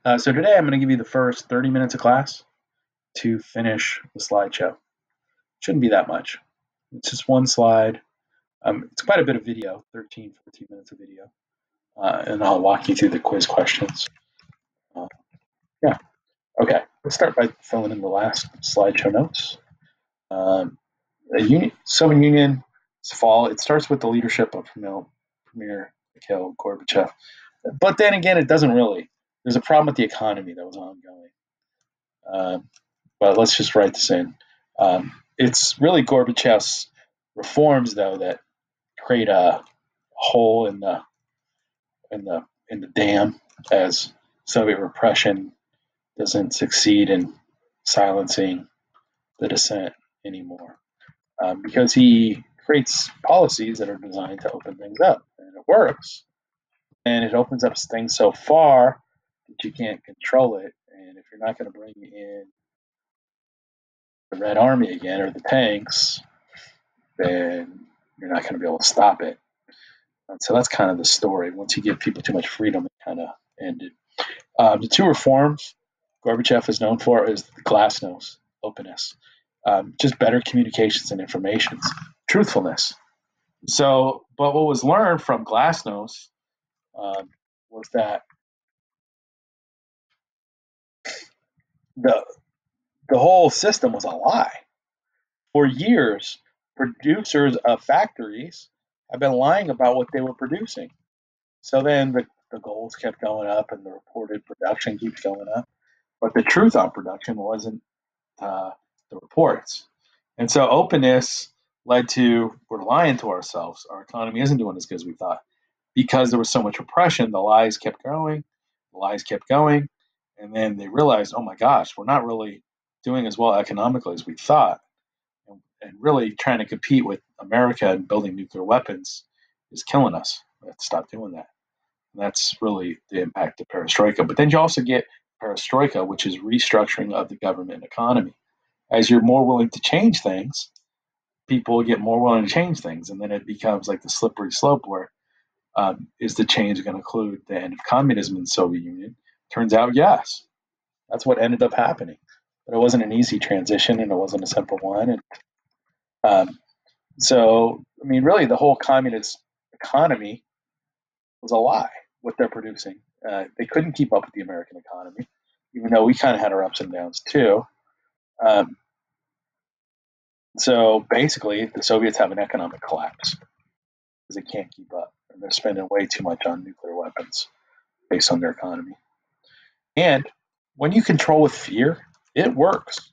So today I'm going to give you the first 30 minutes of class to finish the slideshow. Shouldn't be that much. It's just one slide. It's quite a bit of video, 13, 14 minutes of video. And I'll walk you through the quiz questions. Yeah. Okay. Let's start by filling in the last slideshow notes. The Soviet Union's fall, it starts with the leadership of Premier Mikhail Gorbachev. But then again, it doesn't really. There's a problem with the economy that was ongoing. But let's just write this in. It's really Gorbachev's reforms, though, that create a hole in the dam as Soviet repression doesn't succeed in silencing the dissent anymore, because he creates policies that are designed to open things up, and it works. And it opens up things so far that you can't control it. And if you're not going to bring in the Red Army again or the tanks, then you're not going to be able to stop it. And so that's kind of the story. Once you give people too much freedom, it kind of ended. The two reforms Gorbachev is known for is the glasnost, openness, just better communications and information, truthfulness. So, but what was learned from glasnost was that the whole system was a lie. For years, producers of factories have been lying about what they were producing. So then the goals kept going up and the reported production keeps going up. But the truth on production wasn't the reports. And so openness led to, we're lying to ourselves. Our economy isn't doing as good as we thought. Because there was so much repression, the lies kept going, and then they realized, oh my gosh, we're not really doing as well economically as we thought. And really trying to compete with America and building nuclear weapons is killing us. We have to stop doing that. And that's really the impact of perestroika. But then you also get perestroika, which is restructuring of the government and economy. As you're more willing to change things, people get more willing to change things. And then it becomes like the slippery slope where is the change going to include the end of communism in the Soviet Union? Turns out, yes. That's what ended up happening. But it wasn't an easy transition, and it wasn't a simple one. And so, I mean, really, the whole communist economy was a lie, what they're producing. They couldn't keep up with the American economy, even though we kind of had our ups and downs too. So basically, the Soviets have an economic collapse because they can't keep up. And they're spending way too much on nuclear weapons based on their economy. And when you control with fear, it works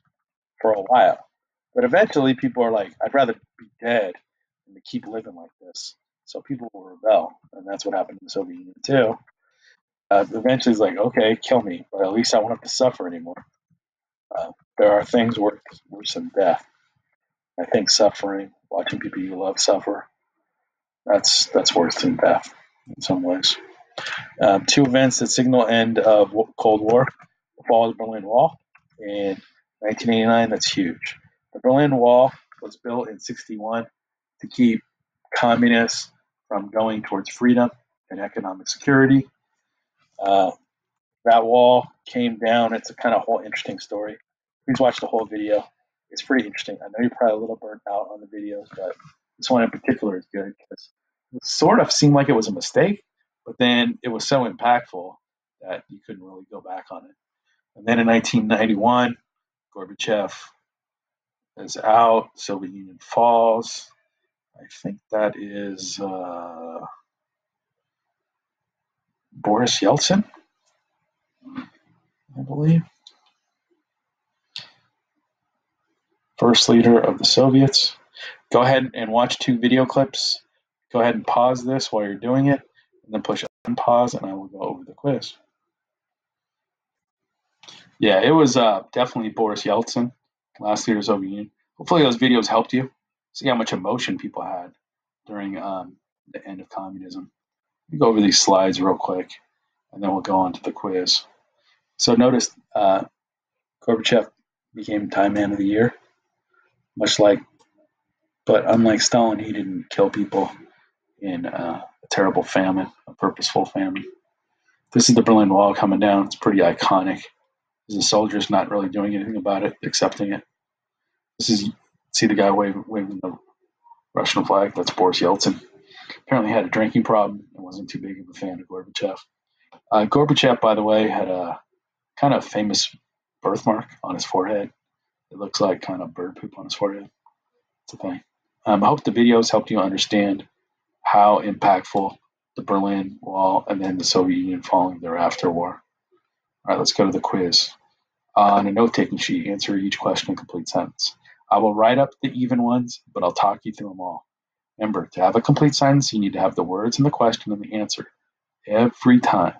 for a while. But eventually, people are like, I'd rather be dead than to keep living like this. So people will rebel. And that's what happened in the Soviet Union, too. Eventually, it's like, okay, kill me, but at least I won't have to suffer anymore. There are things worse than death. I think suffering, watching people you love suffer, that's worse than death in some ways. Two events that signal end of Cold War: the fall of the Berlin Wall in 1989. That's huge. The Berlin Wall was built in 1961 to keep communists from going towards freedom and economic security. That wall came down. It's a kind of whole interesting story. Please watch the whole video. It's pretty interesting. I know you're probably a little burnt out on the videos, but this one in particular is good because it sort of seemed like it was a mistake, but then it was so impactful that you couldn't really go back on it. And then in 1991, Gorbachev is out, Soviet Union falls. I think that is Boris Yeltsin, I believe. First leader of the Soviets. Go ahead and watch two video clips. Go ahead and pause this while you're doing it, and then push unpause, and I will go over the quiz. Yeah, it was definitely Boris Yeltsin, last leader of the Soviet Union. Hopefully those videos helped you see how much emotion people had during the end of communism. Let me go over these slides real quick, and then we'll go on to the quiz. So notice Gorbachev became Time Man of the Year, but unlike Stalin, he didn't kill people in a terrible famine, a purposeful famine. This is the Berlin Wall coming down. It's pretty iconic. The soldiers not really doing anything about it, accepting it. This is see the guy waving the Russian flag. That's Boris Yeltsin. Apparently had a drinking problem and wasn't too big of a fan of Gorbachev. Gorbachev, by the way, had a kind of famous birthmark on his forehead. It looks like kind of bird poop on his forehead. It's a thing. I hope the videos helped you understand how impactful the Berlin Wall and then the Soviet Union falling thereafter were. All right, let's go to the quiz. On a note-taking sheet, answer each question in complete sentence. I will write up the even ones, but I'll talk you through them all. Remember, to have a complete sentence, you need to have the words in the question and the answer every time.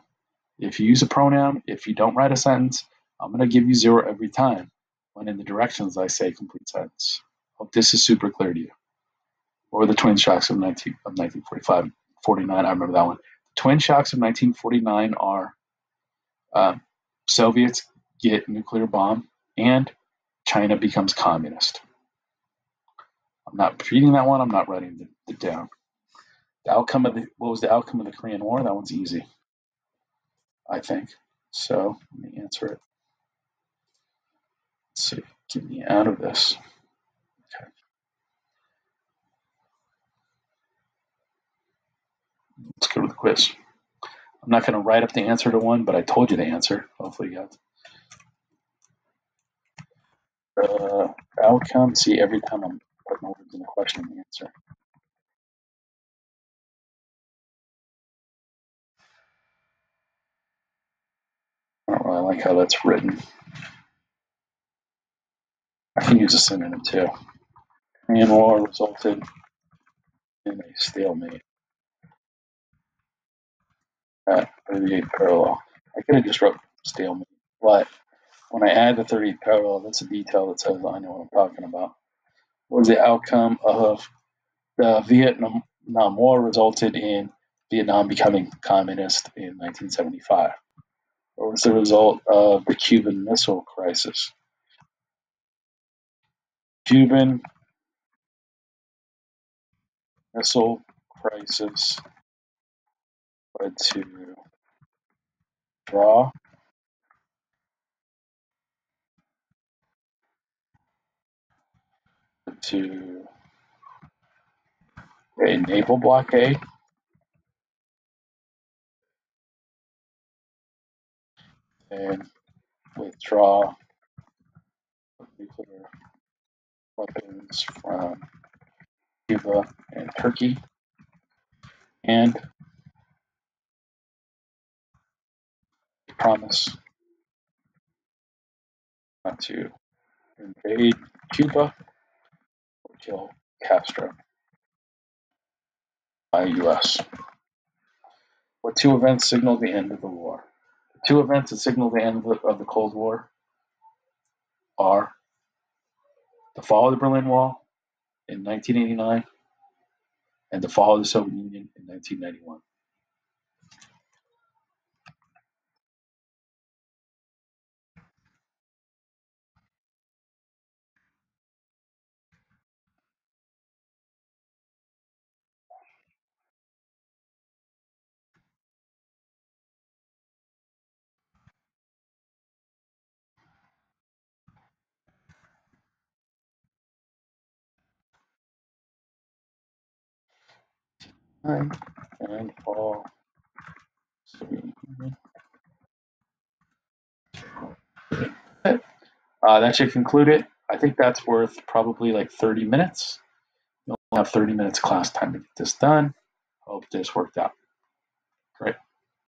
If you use a pronoun, if you don't write a sentence, I'm going to give you 0 every time when in the directions I say complete sentence. Hope this is super clear to you. Or the twin shocks of 1945, 49. I remember that one. The twin shocks of 1949 are Soviets get nuclear bomb and China becomes communist. I'm not repeating that one. I'm not writing it down. What was the outcome of the Korean War? That one's easy, I think. So let me answer it. Let's see. Get me out of this. Okay. Let's go to the quiz. I'm not going to write up the answer to one, but I told you the answer. Hopefully you got the outcome. See, every time I'm putting words in a question and the answer. I don't really like how that's written. I can use a synonym too. Korean War resulted in a stalemate at 38th parallel. I could have just wrote stalemate, but when I add the 38th parallel, that's a detail that says I know what I'm talking about. What was the outcome of the Vietnam War? Resulted in Vietnam becoming communist in 1975. What was the result of the Cuban Missile Crisis? Cuban Missile Crisis led to draw to a naval blockade and withdraw nuclear weapons from Cuba and Turkey, and promise not to invade Cuba or kill Castro by U.S. What two events signaled the end of the war? The two events that signaled the end of the Cold War are the fall of the Berlin Wall in 1989 and the fall of the Soviet Union in 1991. And fall Soviet Union. That should conclude it. I think that's worth probably like 30 minutes. You'll have 30 minutes class time to get this done. Hope this worked out. Great.